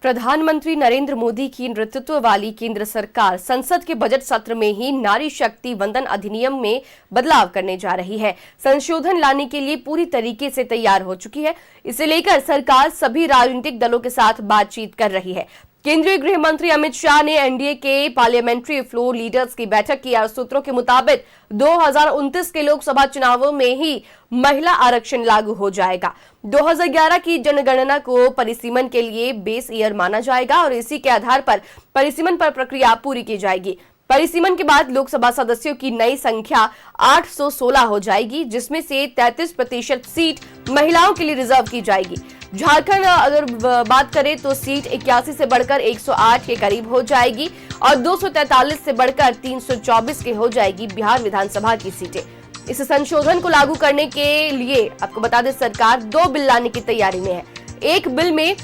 प्रधानमंत्री नरेंद्र मोदी की नेतृत्व वाली केंद्र सरकार संसद के बजट सत्र में ही नारी शक्ति वंदन अधिनियम में बदलाव करने जा रही है। संशोधन लाने के लिए पूरी तरीके से तैयार हो चुकी है। इसे लेकर सरकार सभी राजनीतिक दलों के साथ बातचीत कर रही है। केंद्रीय गृह मंत्री अमित शाह ने एनडीए के पार्लियामेंट्री फ्लोर लीडर्स की बैठक की और सूत्रों के मुताबिक 2029 के लोकसभा चुनावों में ही महिला आरक्षण लागू हो जाएगा। 2011 की जनगणना को परिसीमन के लिए बेस ईयर माना जाएगा और इसी के आधार पर परिसीमन पर प्रक्रिया पूरी की जाएगी। परिसीमन के बाद लोकसभा सदस्यों की नई संख्या 816 हो जाएगी, जिसमें से 33% सीट महिलाओं के लिए रिजर्व की जाएगी। झारखंड अगर बात करें तो सीट 81 से बढ़कर 108 के करीब हो जाएगी और 243 से बढ़कर 324 के हो जाएगी बिहार विधानसभा की सीटें। इस संशोधन को लागू करने के लिए आपको बता दें, सरकार 2 बिल लाने की तैयारी में है। एक बिल में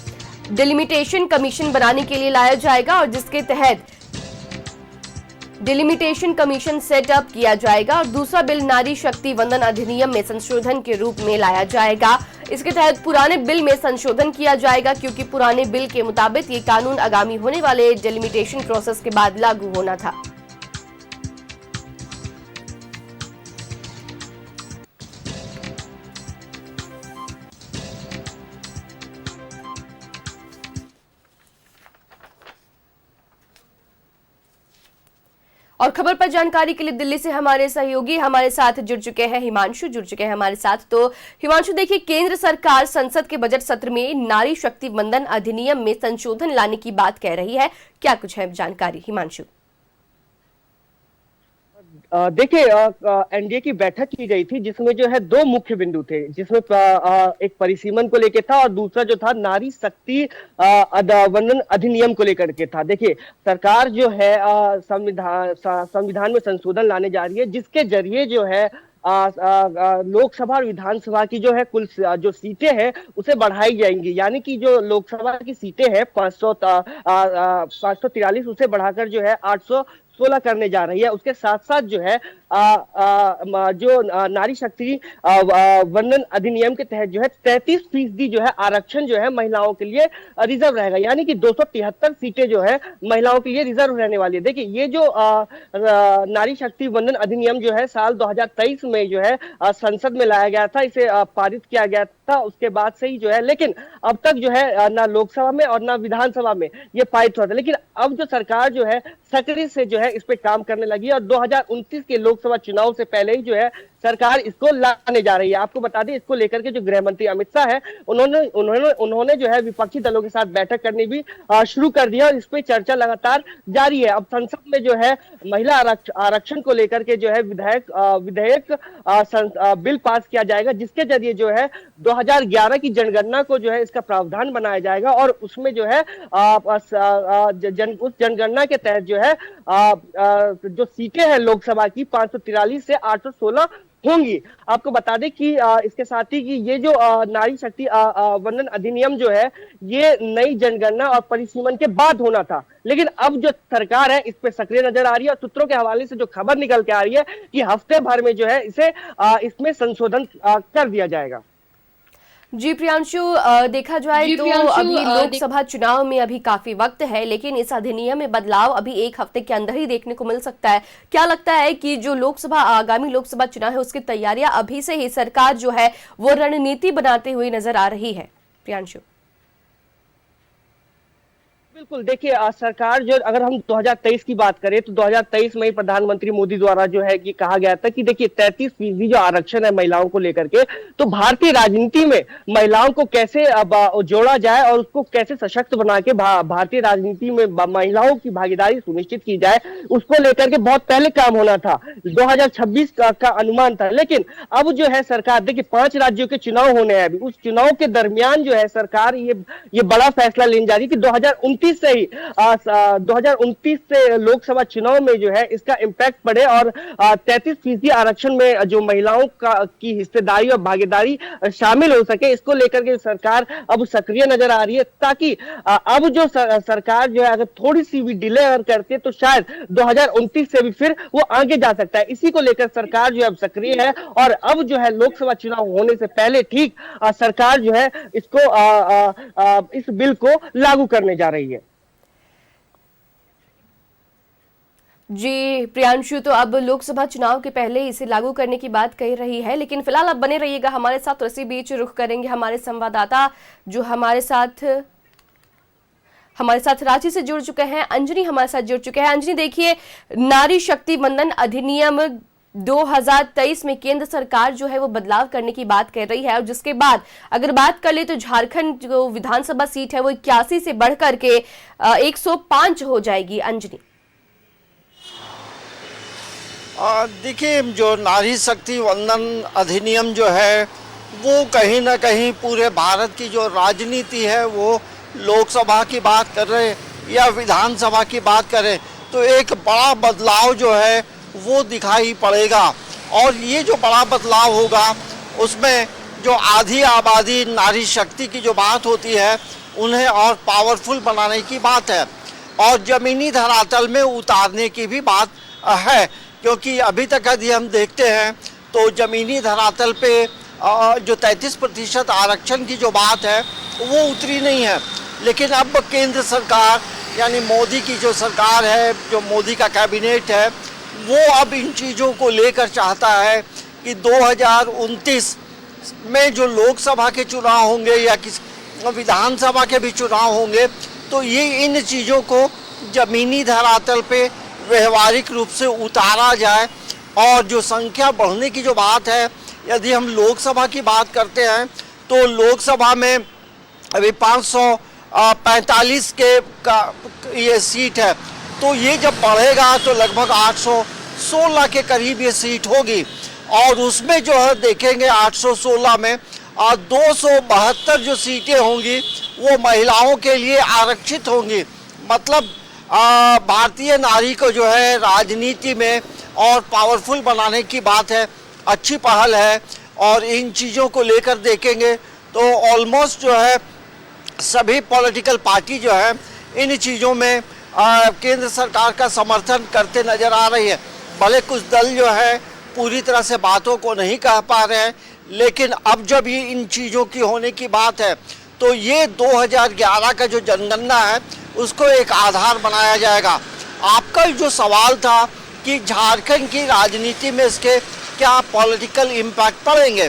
डिलिमिटेशन कमीशन बनाने के लिए लाया जाएगा और जिसके तहत डिलिमिटेशन कमीशन सेटअप किया जाएगा और दूसरा बिल नारी शक्ति वंदन अधिनियम में संशोधन के रूप में लाया जाएगा। इसके तहत पुराने बिल में संशोधन किया जाएगा, क्योंकि पुराने बिल के मुताबिक ये कानून आगामी होने वाले डिलिमिटेशन प्रोसेस के बाद लागू होना था। और खबर पर जानकारी के लिए दिल्ली से हमारे सहयोगी हमारे साथ जुड़ चुके हैं, हिमांशु जुड़ चुके हैं हमारे साथ। तो हिमांशु, देखिए, केंद्र सरकार संसद के बजट सत्र में नारी शक्ति वंदन अधिनियम में संशोधन लाने की बात कह रही है, क्या कुछ है जानकारी हिमांशु? देखिए, एनडीए की बैठक की गई थी जिसमें जो है 2 मुख्य बिंदु थे, जिसमें एक परिसीमन को लेकर था और दूसरा जो था नारी शक्ति वंदन अधिनियम को लेकर के था। देखिए, सरकार जो है संविधान में संशोधन लाने जा रही है, जिसके जरिए जो है लोकसभा और विधानसभा की जो है कुल जो सीटें हैं उसे बढ़ाई जाएंगी। यानी कि जो लोकसभा की सीटें हैं 543 उसे बढ़ाकर जो है 816 करने जा रही है। उसके साथ साथ जो है जो नारी शक्ति वंदन अधिनियम के तहत जो है 33% जो है आरक्षण जो है महिलाओं के लिए रिजर्व रहेगा। यानी कि 273 सीटें जो है महिलाओं के लिए रिजर्व रहने वाली है। देखिए, ये जो नारी शक्ति वंदन अधिनियम जो है साल 2023 में जो है संसद में लाया गया था, इसे पारित किया गया था उसके बाद से ही जो है, लेकिन अब तक जो है ना लोकसभा में और ना विधानसभा में ये पारित हुआ था। लेकिन अब जो सरकार जो है सक्रिय से जो है इस पे काम करने लगी और 2029 के लोकसभा चुनाव से पहले ही जो है सरकार इसको लाने जा रही है। आपको बता दें, इसको लेकर के जो गृह मंत्री अमित शाह है उन्होंने जो है विपक्षी दलों के साथ बैठक करनी भी शुरू कर दिया और इस पे चर्चा लगातार जारी है। अब संसद में जो है महिला आरक्षण को लेकर के जो है विधेयक बिल पास किया जाएगा, जिसके जरिए जो है 2011 की जनगणना को जो है इसका प्रावधान बनाया जाएगा और उसमें जो है उस जनगणना के तहत जो है जो सीटें हैं लोकसभा की 543 से 816 होंगी। आपको बता दें कि इसके साथ ही कि ये जो नारी शक्ति वंदन अधिनियम जो है ये नई जनगणना और परिसीमन के बाद होना था, लेकिन अब जो सरकार है इस पे सक्रिय नजर आ रही है और सूत्रों के हवाले से जो खबर निकल के आ रही है कि हफ्ते भर में जो है इसमें संशोधन कर दिया जाएगा। जी प्रियांशु, देखा जाए तो अभी लोकसभा चुनाव में अभी काफी वक्त है, लेकिन इस अधिनियम में बदलाव अभी 1 हफ्ते के अंदर ही देखने को मिल सकता है। क्या लगता है कि जो आगामी लोकसभा चुनाव है उसकी तैयारियां अभी से ही सरकार जो है वो रणनीति बनाते हुए नजर आ रही है? प्रियांशु, बिल्कुल, देखिए, सरकार जो, अगर हम 2023 की बात करें तो 2023 में ही प्रधानमंत्री मोदी द्वारा जो है कि कहा गया था कि देखिए 33% जो आरक्षण है महिलाओं को लेकर के, तो भारतीय राजनीति में महिलाओं को कैसे जोड़ा जाए और उसको कैसे सशक्त बना के भारतीय राजनीति में महिलाओं की भागीदारी सुनिश्चित की जाए, उसको लेकर के बहुत पहले काम होना था। 2026 का अनुमान था, लेकिन अब जो है सरकार, देखिए 5 राज्यों के चुनाव होने हैं अभी, उस चुनाव के दरमियान जो है सरकार ये बड़ा फैसला लेने जा रही है कि 2029 2029 से ही 2029 से लोकसभा चुनाव में जो है इसका इम्पैक्ट पड़े और 33% आरक्षण में जो महिलाओं की हिस्सेदारी और भागीदारी शामिल हो सके, इसको लेकर के सरकार अब सक्रिय नजर आ रही है, ताकि अब जो सरकार जो है अगर थोड़ी सी भी डिले अगर करती है तो शायद 2029 से भी फिर वो आगे जा सकता है। इसी को लेकर सरकार जो है अब सक्रिय है और अब जो है लोकसभा चुनाव होने से पहले ठीक सरकार जो है इसको इस बिल को लागू करने जा रही है। जी प्रियांशु, तो अब लोकसभा चुनाव के पहले इसे लागू करने की बात कही रही है, लेकिन फिलहाल आप बने रहिएगा हमारे साथ। इसी बीच रुख करेंगे हमारे संवाददाता जो हमारे साथ रांची से जुड़ चुके हैं, अंजनी हमारे साथ जुड़ चुके हैं। अंजनी, देखिए, नारी शक्ति वंदन अधिनियम 2023 में केंद्र सरकार जो है वो बदलाव करने की बात कर रही है, और जिसके बाद अगर बात कर ले तो झारखंड जो विधानसभा सीट है वो 81 से बढ़कर के 105 हो जाएगी। अंजनी, देखिए, जो नारी शक्ति वंदन अधिनियम जो है वो कहीं ना कहीं पूरे भारत की जो राजनीति है, वो लोकसभा की बात कर रहे या विधानसभा की बात करें तो एक बड़ा बदलाव जो है वो दिखाई पड़ेगा। और ये जो बड़ा बदलाव होगा उसमें जो आधी आबादी नारी शक्ति की जो बात होती है उन्हें और पावरफुल बनाने की बात है और ज़मीनी धरातल में उतारने की भी बात है, क्योंकि अभी तक यदि हम देखते हैं तो ज़मीनी धरातल पे जो 33% आरक्षण की जो बात है वो उतरी नहीं है। लेकिन अब केंद्र सरकार यानी मोदी की जो सरकार है, जो मोदी का कैबिनेट है, वो अब इन चीज़ों को लेकर चाहता है कि 2029 में जो लोकसभा के चुनाव होंगे या किस विधानसभा के भी चुनाव होंगे तो ये इन चीज़ों को ज़मीनी धरातल पे व्यवहारिक रूप से उतारा जाए। और जो संख्या बढ़ने की जो बात है, यदि हम लोकसभा की बात करते हैं तो लोकसभा में अभी 545 के का ये सीट है, तो ये जब बढ़ेगा तो लगभग 816 के करीब ये सीट होगी। और उसमें जो है देखेंगे 816 में 272 जो सीटें होंगी वो महिलाओं के लिए आरक्षित होंगी। मतलब भारतीय नारी को जो है राजनीति में और पावरफुल बनाने की बात है, अच्छी पहल है। और इन चीज़ों को लेकर देखेंगे तो ऑलमोस्ट जो है सभी पॉलिटिकल पार्टी जो है इन चीज़ों में केंद्र सरकार का समर्थन करते नज़र आ रही है। भले कुछ दल जो है पूरी तरह से बातों को नहीं कह पा रहे हैं, लेकिन अब जब ये इन चीज़ों की होने की बात है तो ये 2011 का जो जनगणना है उसको एक आधार बनाया जाएगा। आपका जो सवाल था कि झारखंड की राजनीति में इसके क्या पॉलिटिकल इम्पैक्ट पड़ेंगे,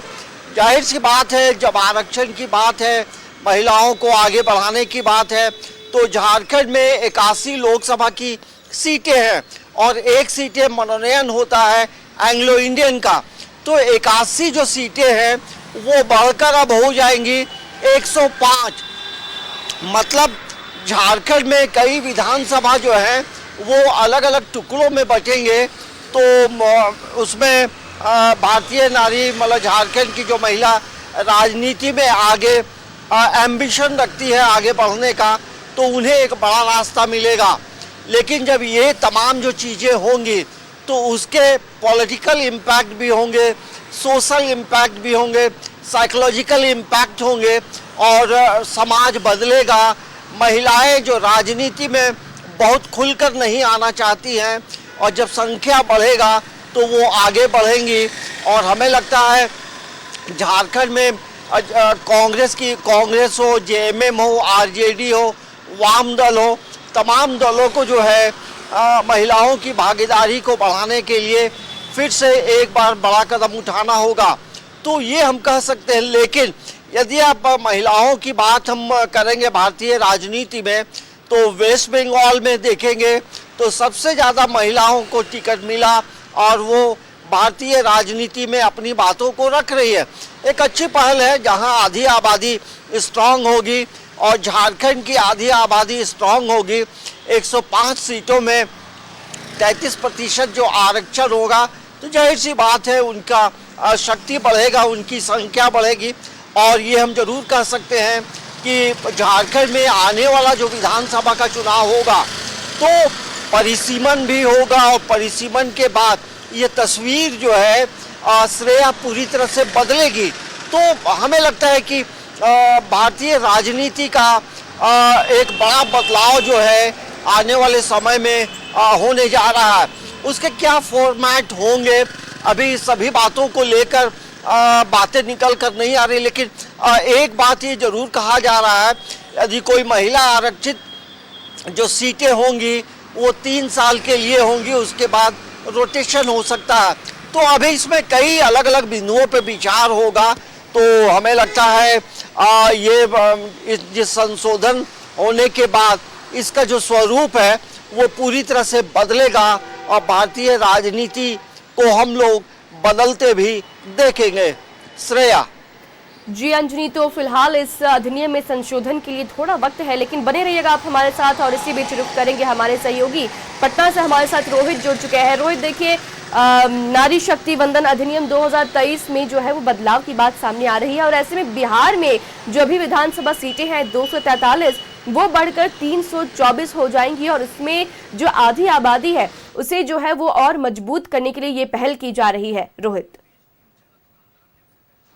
जाहिर सी बात है जब आरक्षण की बात है, महिलाओं को आगे बढ़ाने की बात है, तो झारखंड में 81 लोकसभा की सीटें हैं और एक सीटें मनोनयन होता है एंग्लो इंडियन का। तो 81 जो सीटें हैं वो बढ़कर अब हो जाएंगी 105। मतलब झारखंड में कई विधानसभा जो है वो अलग अलग टुकड़ों में बटेंगे। तो उसमें भारतीय नारी मतलब झारखंड की जो महिला राजनीति में आगे एम्बिशन रखती है आगे बढ़ने का, तो उन्हें एक बड़ा रास्ता मिलेगा। लेकिन जब ये तमाम जो चीज़ें होंगी तो उसके पॉलिटिकल इम्पैक्ट भी होंगे, सोशल इम्पैक्ट भी होंगे, साइकोलॉजिकल इम्पैक्ट होंगे और समाज बदलेगा। महिलाएं जो राजनीति में बहुत खुलकर नहीं आना चाहती हैं और जब संख्या बढ़ेगा तो वो आगे बढ़ेंगी। और हमें लगता है झारखंड में कांग्रेस हो, जेएमएम हो, आरजेडी हो, वाम दल हो, तमाम दलों को जो है महिलाओं की भागीदारी को बढ़ाने के लिए फिर से एक बार बड़ा कदम उठाना होगा, तो ये हम कह सकते हैं। लेकिन यदि आप महिलाओं की बात हम करेंगे भारतीय राजनीति में तो वेस्ट बंगाल में देखेंगे तो सबसे ज़्यादा महिलाओं को टिकट मिला और वो भारतीय राजनीति में अपनी बातों को रख रही है। एक अच्छी पहल है जहां आधी आबादी स्ट्रांग होगी और झारखंड की आधी आबादी स्ट्रांग होगी। 105 सीटों में 33% जो आरक्षण होगा तो जाहिर सी बात है उनका शक्ति बढ़ेगा, उनकी संख्या बढ़ेगी। और ये हम जरूर कह सकते हैं कि झारखंड में आने वाला जो विधानसभा का चुनाव होगा तो परिसीमन भी होगा और परिसीमन के बाद ये तस्वीर जो है श्रेया पूरी तरह से बदलेगी। तो हमें लगता है कि भारतीय राजनीति का एक बड़ा बदलाव जो है आने वाले समय में होने जा रहा है। उसके क्या फॉर्मेट होंगे अभी सभी बातों को लेकर बातें निकल कर नहीं आ रही, लेकिन एक बात ये जरूर कहा जा रहा है, यदि कोई महिला आरक्षित जो सीटें होंगी वो 3 साल के लिए होंगी, उसके बाद रोटेशन हो सकता है। तो अभी इसमें कई अलग अलग बिंदुओं पे विचार होगा। तो हमें लगता है ये संशोधन होने के बाद इसका जो स्वरूप है वो पूरी तरह से बदलेगा और भारतीय राजनीति को हम लोग बदलते भी देखेंगे। श्रेया जी अंजनी, तो फिलहाल इस अधिनियम में संशोधन के लिए थोड़ा वक्त है, लेकिन बने रहिएगा आप हमारे साथ और इसी बीच रुख करेंगे हमारे सहयोगी पटना से हमारे साथ रोहित जुड़ चुके हैं। रोहित, देखिए नारी शक्ति वंदन अधिनियम 2023 में जो है वो बदलाव की बात सामने आ रही है और ऐसे में बिहार में जो अभी विधानसभा सीटें हैं 243 वो बढ़कर 324 हो जाएंगी और इसमें जो आधी आबादी है उसे जो है वो और मजबूत करने के लिए ये पहल की जा रही है। रोहित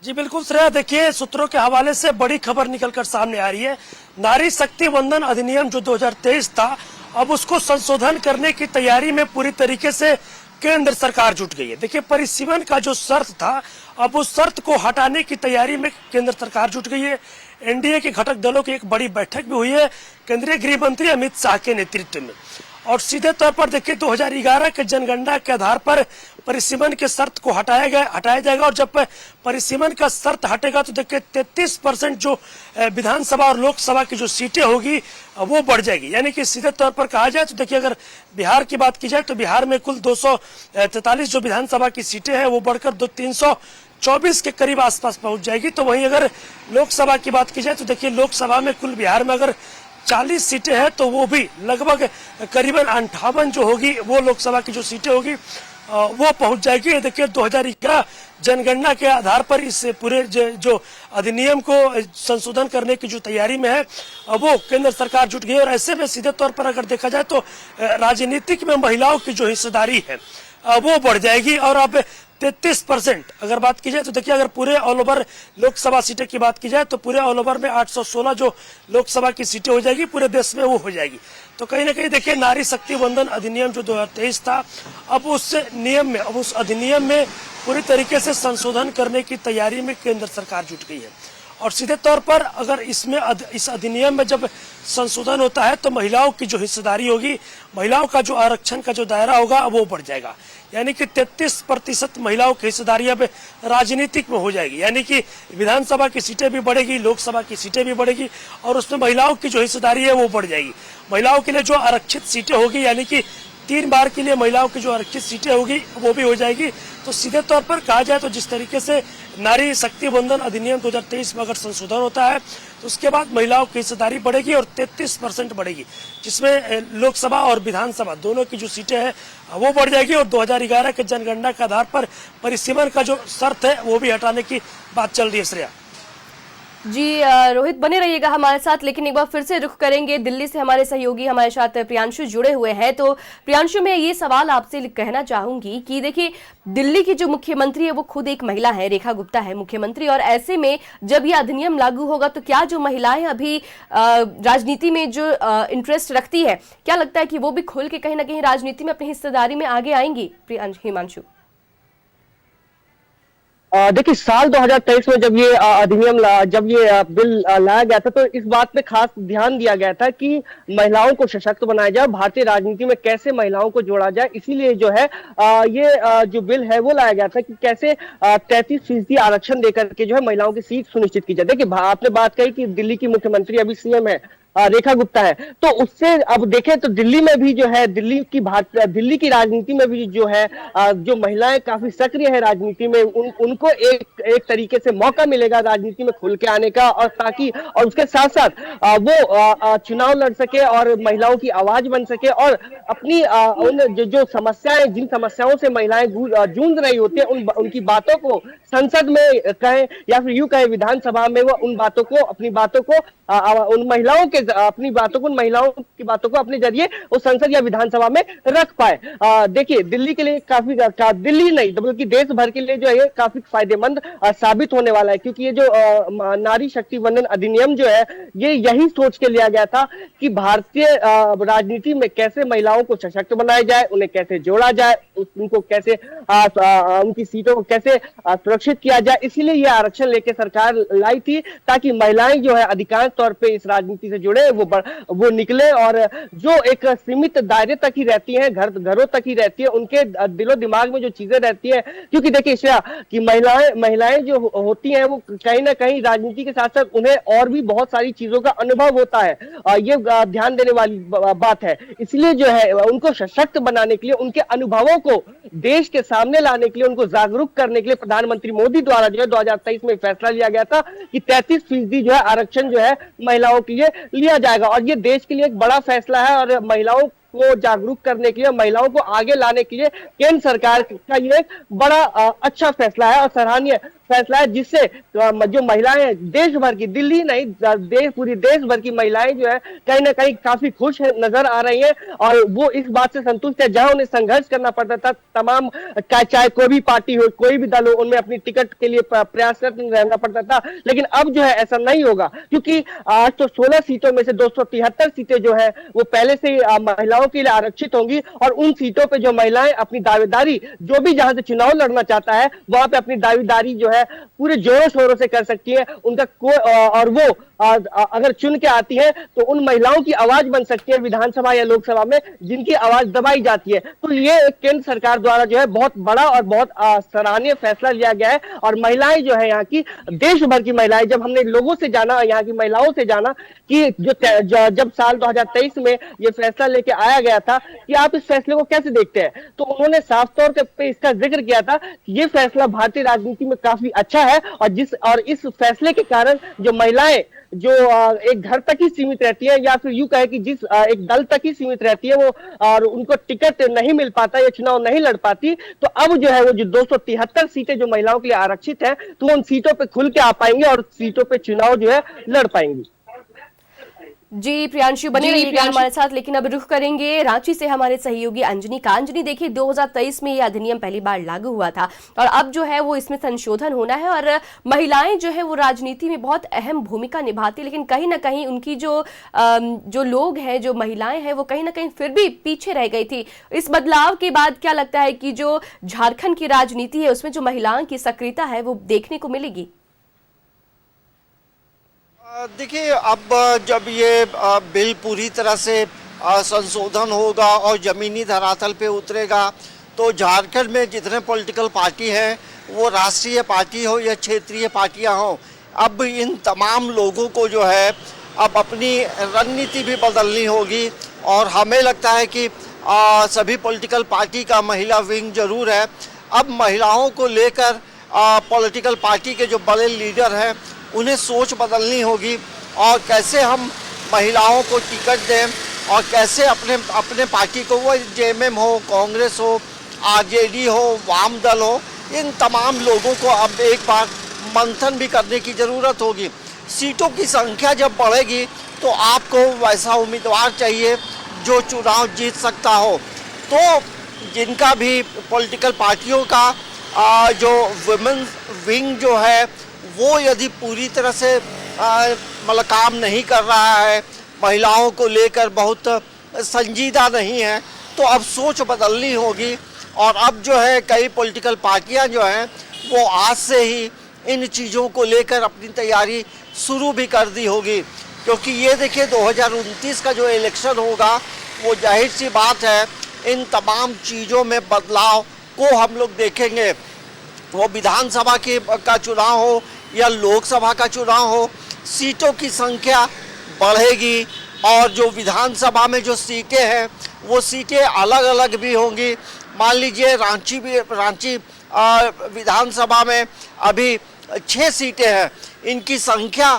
जी बिल्कुल श्रेया, देखिए सूत्रों के हवाले से बड़ी खबर निकलकर सामने आ रही है। नारी शक्ति वंदन अधिनियम जो 2023 था, अब उसको संशोधन करने की तैयारी में पूरी तरीके से केंद्र सरकार जुट गई है। देखिए परिसीमन का जो शर्त था, अब उस शर्त को हटाने की तैयारी में केंद्र सरकार जुट गई है। एनडीए के घटक दलों की एक बड़ी बैठक भी हुई है केंद्रीय गृह मंत्री अमित शाह के नेतृत्व में और सीधे तौर पर देखिए 2011 के जनगणना के आधार पर परिसीमन के शर्त को हटाया जाएगा और जब परिसीमन का शर्त हटेगा तो देखिए 33% जो विधानसभा और लोकसभा की जो सीटें होगी वो बढ़ जाएगी। यानी कि सीधे तौर पर कहा जाए तो देखिए अगर बिहार की बात की जाए तो बिहार में कुल 243 जो विधानसभा की सीटें हैं वो बढ़कर 324 के करीब आसपास पहुंच जाएगी। तो वहीं अगर लोकसभा की बात की जाए तो देखिए लोकसभा में कुल बिहार में अगर 40 सीटें हैं तो वो भी लगभग करीबन 58 जो होगी वो लोकसभा की जो सीटें होगी वो पहुंच जाएगी। देखिए 2011 जनगणना के आधार पर इस पूरे जो अधिनियम को संशोधन करने की जो तैयारी में है वो केंद्र सरकार जुट गई और ऐसे में सीधे तौर पर अगर देखा जाए तो राजनीतिक में महिलाओं की जो हिस्सेदारी है वो बढ़ जाएगी और अब 33% अगर बात की जाए तो देखिए अगर पूरे ऑल ओवर लोकसभा सीटें की बात की जाए तो पूरे ऑल ओवर में 816 जो लोकसभा की सीटें हो जाएगी, पूरे देश में वो हो जाएगी। तो कहीं ना कहीं देखिए नारी शक्ति वंदन अधिनियम जो 2023 था, अब उस नियम में अब उस अधिनियम में पूरी तरीके से संशोधन करने की तैयारी में केंद्र सरकार जुट गई है और सीधे तौर पर अगर इसमें इस अधिनियम में जब संशोधन होता है तो महिलाओं की जो हिस्सेदारी होगी, महिलाओं का जो आरक्षण का जो दायरा होगा वो बढ़ जाएगा। यानी कि 33% महिलाओं की हिस्सेदारी अब राजनीतिक में हो जाएगी। यानी कि विधानसभा की सीटें भी बढ़ेगी, लोकसभा की सीटें भी बढ़ेगी और उसमें महिलाओं की जो हिस्सेदारी है वो बढ़ जाएगी। महिलाओं के लिए जो आरक्षित सीटें होगी यानी कि 3 बार के लिए महिलाओं की जो आरक्षित सीटें होगी वो भी हो जाएगी। तो सीधे तौर पर कहा जाए तो जिस तरीके से नारी शक्ति वंदन अधिनियम 2023 में अगर संशोधन होता है तो उसके बाद महिलाओं की हिस्सेदारी बढ़ेगी और 33% बढ़ेगी, जिसमें लोकसभा और विधानसभा दोनों की जो सीटें हैं वो बढ़ जाएगी और 2011 के जनगणना के आधार पर परिसीमन का जो शर्त है वो भी हटाने की बात चल रही है। श्रेया जी रोहित, बने रहिएगा हमारे साथ, लेकिन एक बार फिर से रुख करेंगे दिल्ली से हमारे सहयोगी हमारे साथ प्रियांशु जुड़े हुए हैं। तो प्रियांशु, मैं ये सवाल आपसे कहना चाहूंगी कि देखिए दिल्ली की जो मुख्यमंत्री है वो खुद एक महिला है, रेखा गुप्ता है मुख्यमंत्री, और ऐसे में जब ये अधिनियम लागू होगा तो क्या जो महिलाएं अभी राजनीति में जो इंटरेस्ट रखती है, क्या लगता है कि वो भी खुल के कहीं ना कहीं राजनीति में अपनी हिस्सेदारी में आगे आएंगी? हिमांशु देखिए साल 2023 में जब ये अधिनियम जब ये बिल लाया गया था तो इस बात पे खास ध्यान दिया गया था कि महिलाओं को सशक्त बनाया जाए, भारतीय राजनीति में कैसे महिलाओं को जोड़ा जाए। इसीलिए जो है ये जो बिल है वो लाया गया था कि कैसे 33% आरक्षण देकर के जो है महिलाओं की सीट सुनिश्चित की जाए। देखिए आपने बात कही कि दिल्ली की मुख्यमंत्री अभी सीएम है, रेखा गुप्ता है। तो उससे अब देखें तो दिल्ली में भी जो है दिल्ली की राजनीति में भी जो है जो महिलाएं काफी सक्रिय है राजनीति में, उनको एक तरीके से मौका मिलेगा राजनीति में खुल के आने का, और ताकि और उसके साथ साथ वो चुनाव लड़ सके और महिलाओं की आवाज बन सके, और अपनी उन जो समस्याएं, जिन समस्याओं से महिलाएं जूझ रही होती है, उनकी बातों को संसद में कहें या फिर यूं कहें विधानसभा में, वो उन बातों को उन महिलाओं की बातों को अपने जरिए वो संसद या विधानसभा में रख पाए। देखिए दिल्ली के लिए दिल्ली नहीं बल्कि देश भर के लिए जो है काफी फायदेमंद साबित होने वाला है, क्योंकि ये जो नारी शक्ति वंदन अधिनियम जो है, ये यही सोच के लिया गया था कि भारतीय राजनीति में कैसे महिलाओं को सशक्त बनाया जाए, उन्हें कैसे जोड़ा जाए, उनको कैसे उनकी सीटों को कैसे सुरक्षित किया जाए। इसीलिए ये आरक्षण लेके सरकार लाई थी, ताकि महिलाएं जो है अधिकांश तौर पे इस राजनीति से जुड़े वो निकले, और जो एक सीमित दायरे तक ही रहती हैं, घरों तक ही रहती है, उनके दिलो दिमाग में जो चीजें रहती है, क्योंकि देखिए श्रेया कि महिलाएं जो होती हैं वो कहीं ना कहीं राजनीति के साथ साथ उन्हें और भी बहुत सारी चीजों का अनुभव होता है, ये ध्यान देने वाली बात है। इसलिए जो है उनको सशक्त बनाने के लिए, उनके अनुभवों को देश के सामने लाने के लिए, उनको जागरूक करने के लिए प्रधानमंत्री मोदी द्वारा जो है 2023 में फैसला लिया गया था कि 33% जो है आरक्षण जो है महिलाओं के लिए लिया जाएगा, और ये देश के लिए एक बड़ा फैसला है, और महिलाओं को जागरूक करने के लिए, महिलाओं को आगे लाने के लिए केंद्र सरकार का ये एक बड़ा अच्छा फैसला है और सराहनीय फैसला है, जिससे जो महिलाएं देश भर की, दिल्ली नहीं पूरी देश भर की महिलाएं जो है कहीं ना कहीं काफी खुश नजर आ रही हैं, और वो इस बात से संतुष्ट है। जहां उन्हें संघर्ष करना पड़ता था, तमाम चाहे कोई भी पार्टी हो, कोई भी दल हो, उनमें अपनी टिकट के लिए प्रयासरत रहना पड़ता था, लेकिन अब जो है ऐसा नहीं होगा, क्योंकि आज तो 16 सीटों में से 273 सीटें जो है वो पहले से महिलाओं के लिए आरक्षित होंगी, और उन सीटों पे जो महिलाएं अपनी दावेदारी, जो भी जहां से चुनाव लड़ना चाहता है वहां पे अपनी दावेदारी जो है पूरे जोरों शोरों से कर सकती है। और वो अगर चुन के आती है तो उन महिलाओं की आवाज बन सकती है विधानसभा या लोकसभा में, जिनकी आवाज दबाई जाती है। तो ये केंद्र सरकार द्वारा जो है बहुत बड़ा और बहुत सराहनीय फैसला लिया गया है, और महिलाएं जो है यहाँ की, देश भर की महिलाएं, जब हमने लोगों से जाना, यहाँ की महिलाओं से जाना कि जब साल 2023 में ये फैसला लेके आया गया था कि आप इस फैसले को कैसे देखते हैं, तो उन्होंने साफ तौर पे इसका जिक्र किया था कि ये फैसला भारतीय राजनीति में काफी अच्छा है, और इस फैसले के कारण जो महिलाएं जो एक घर तक ही सीमित रहती है, या फिर यूं कहे कि जिस एक दल तक ही सीमित रहती है, वो और उनको टिकट नहीं मिल पाता या चुनाव नहीं लड़ पाती, तो अब जो है वो जो 273 सीटें जो महिलाओं के लिए आरक्षित है, तो उन सीटों पे खुल के आ पाएंगे और सीटों पे चुनाव जो है लड़ पाएंगी। जी प्रियांशु बने रहिएगा हमारे साथ, लेकिन अब रुख करेंगे रांची से हमारे सहयोगी अंजनी का। अंजनी, देखिए 2023 में यह अधिनियम पहली बार लागू हुआ था, और अब जो है वो इसमें संशोधन होना है, और महिलाएं जो है वो राजनीति में बहुत अहम भूमिका निभाती, लेकिन कहीं ना कहीं उनकी जो लोग हैं, जो महिलाएं हैं, वो कहीं ना कहीं फिर भी पीछे रह गई थी। इस बदलाव के बाद क्या लगता है कि जो झारखंड की राजनीति है उसमें जो महिलाओं की सक्रियता है वो देखने को मिलेगी? देखिए, अब जब ये बिल पूरी तरह से संशोधन होगा और ज़मीनी धरातल पे उतरेगा, तो झारखंड में जितने पॉलिटिकल पार्टी हैं, वो राष्ट्रीय पार्टी हो या क्षेत्रीय पार्टियां हो, अब इन तमाम लोगों को जो है अब अपनी रणनीति भी बदलनी होगी। और हमें लगता है कि सभी पॉलिटिकल पार्टी का महिला विंग जरूर है। अब महिलाओं को लेकर पॉलिटिकल पार्टी के जो बड़े लीडर हैं, उन्हें सोच बदलनी होगी, और कैसे हम महिलाओं को टिकट दें, और कैसे अपने पार्टी को, वो जेएमएम हो, कांग्रेस हो, आरजेडी हो, वाम दल हो, इन तमाम लोगों को अब एक बार मंथन भी करने की ज़रूरत होगी। सीटों की संख्या जब बढ़ेगी तो आपको वैसा उम्मीदवार चाहिए जो चुनाव जीत सकता हो। तो जिनका भी पॉलिटिकल पार्टियों का जो वुमेन विंग जो है, वो यदि पूरी तरह से मतलब काम नहीं कर रहा है, महिलाओं को लेकर बहुत संजीदा नहीं है, तो अब सोच बदलनी होगी। और अब जो है कई पॉलिटिकल पार्टियां जो हैं, वो आज से ही इन चीज़ों को लेकर अपनी तैयारी शुरू भी कर दी होगी, क्योंकि ये देखिए 2029 का जो इलेक्शन होगा, वो जाहिर सी बात है इन तमाम चीज़ों में बदलाव को हम लोग देखेंगे। वो विधानसभा का चुनाव हो या लोकसभा का चुनाव हो, सीटों की संख्या बढ़ेगी, और जो विधानसभा में जो सीटें हैं वो सीटें अलग अलग भी होंगी। मान लीजिए रांची विधानसभा में अभी 6 सीटें हैं, इनकी संख्या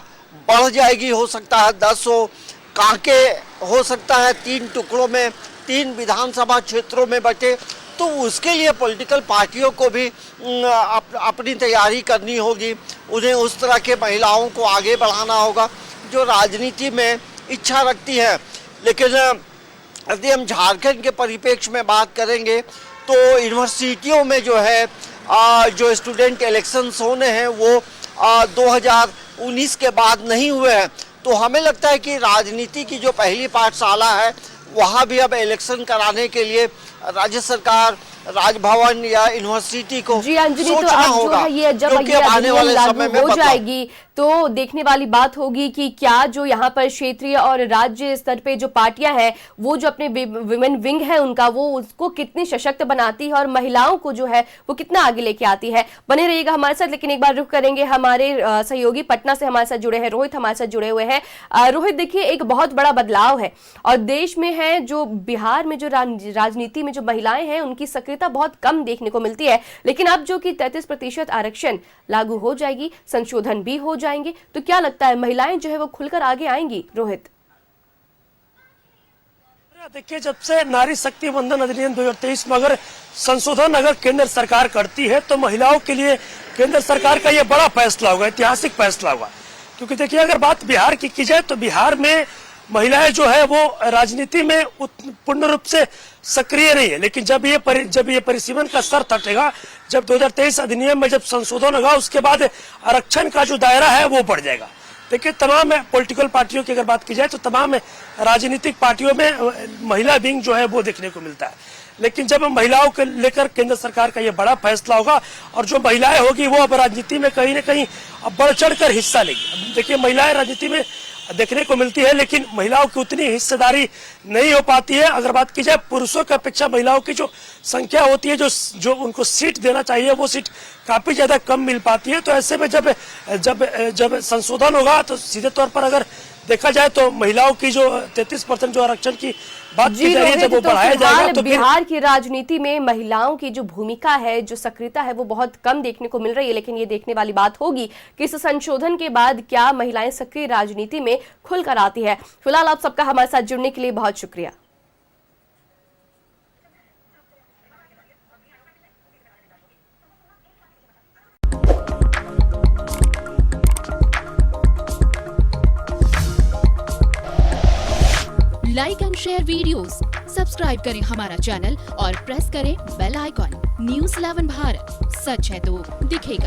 बढ़ जाएगी, हो सकता है 10 हो। कांके हो सकता है 3 टुकड़ों में 3 विधानसभा क्षेत्रों में बटे। तो उसके लिए पॉलिटिकल पार्टियों को भी अपनी तैयारी करनी होगी, उन्हें उस तरह के महिलाओं को आगे बढ़ाना होगा जो राजनीति में इच्छा रखती है। लेकिन यदि हम झारखंड के परिप्रेक्ष्य में बात करेंगे तो यूनिवर्सिटियों में जो है जो स्टूडेंट इलेक्शंस होने हैं वो 2019 के बाद नहीं हुए हैं। तो हमें लगता है कि राजनीति की जो पहली पाठशाला है वहाँ भी अब इलेक्शन कराने के लिए राज्य सरकार, राजभवन या यूनिवर्सिटी को जी अंजलि, तो सोचना अब जो होगा, है ये जब क्योंकि ये अब आने अधिनियम वाले समय लागू में हो बदलाव। जाएगी तो देखने वाली बात होगी कि क्या जो यहाँ पर क्षेत्रीय और राज्य स्तर पे जो पार्टियां हैं वो जो अपने विमेन विंग है उनका वो उसको कितनी सशक्त बनाती है और महिलाओं को जो है वो कितना आगे लेके आती है। बने रहिएगा हमारे साथ, लेकिन एक बार रुख करेंगे हमारे सहयोगी पटना से हमारे साथ जुड़े हैं रोहित, हमारे साथ जुड़े हुए हैं। रोहित, देखिए एक बहुत बड़ा बदलाव है और देश में है जो बिहार में जो राजनीति में जो महिलाएं हैं उनकी सक्रियता बहुत कम देखने को मिलती है, लेकिन अब जो कि 33% आरक्षण लागू हो जाएगी, संशोधन भी हो जाएंगे, तो क्या लगता है महिलाएं जो है वो खुलकर आगे आएंगी? रोहित, देखिए जब से नारी शक्ति वंदन अधिनियम 2023 में अगर संशोधन अगर केंद्र सरकार करती है तो महिलाओं के लिए केंद्र सरकार का यह बड़ा फैसला होगा, ऐतिहासिक फैसला होगा। क्योंकि देखिए अगर बात बिहार की जाए तो बिहार में महिलाएं जो है वो राजनीति में पूर्ण रूप से सक्रिय नहीं है, लेकिन जब ये परिसीमन का शर्त हटेगा, जब 2023 अधिनियम में जब संशोधन होगा उसके बाद आरक्षण का जो दायरा है वो बढ़ जाएगा। देखिए तमाम पॉलिटिकल पार्टियों की अगर बात की जाए तो तमाम राजनीतिक पार्टियों में महिला विंग जो है वो देखने को मिलता है, लेकिन जब महिलाओं को लेकर केंद्र सरकार का ये बड़ा फैसला होगा और जो महिलाएं होगी वो अब राजनीति में कहीं न कहीं अब बढ़ चढ़ कर हिस्सा लेगी। देखिए महिलाएं राजनीति में देखने को मिलती है लेकिन महिलाओं की उतनी हिस्सेदारी नहीं हो पाती है। अगर बात की जाए पुरुषों की अपेक्षा महिलाओं की जो संख्या होती है, जो उनको सीट देना चाहिए वो सीट काफी ज्यादा कम मिल पाती है। तो ऐसे में जब संशोधन होगा तो सीधे तौर पर अगर देखा जाए तो महिलाओं की जो 33% जो आरक्षण की बात की जा रही है जब वो बढ़ाया जाएगा तो बिहार की राजनीति में महिलाओं की जो भूमिका है, जो सक्रियता है वो बहुत कम देखने को मिल रही है, लेकिन ये देखने वाली बात होगी कि इस संशोधन के बाद क्या महिलाएं सक्रिय राजनीति में खुलकर आती है। फिलहाल आप सबका हमारे साथ जुड़ने के लिए बहुत शुक्रिया। Like and share videos, subscribe करें हमारा चैनल और प्रेस करें बेल आइकॉन। न्यूज़ 11 भारत, सच है तो दिखेगा।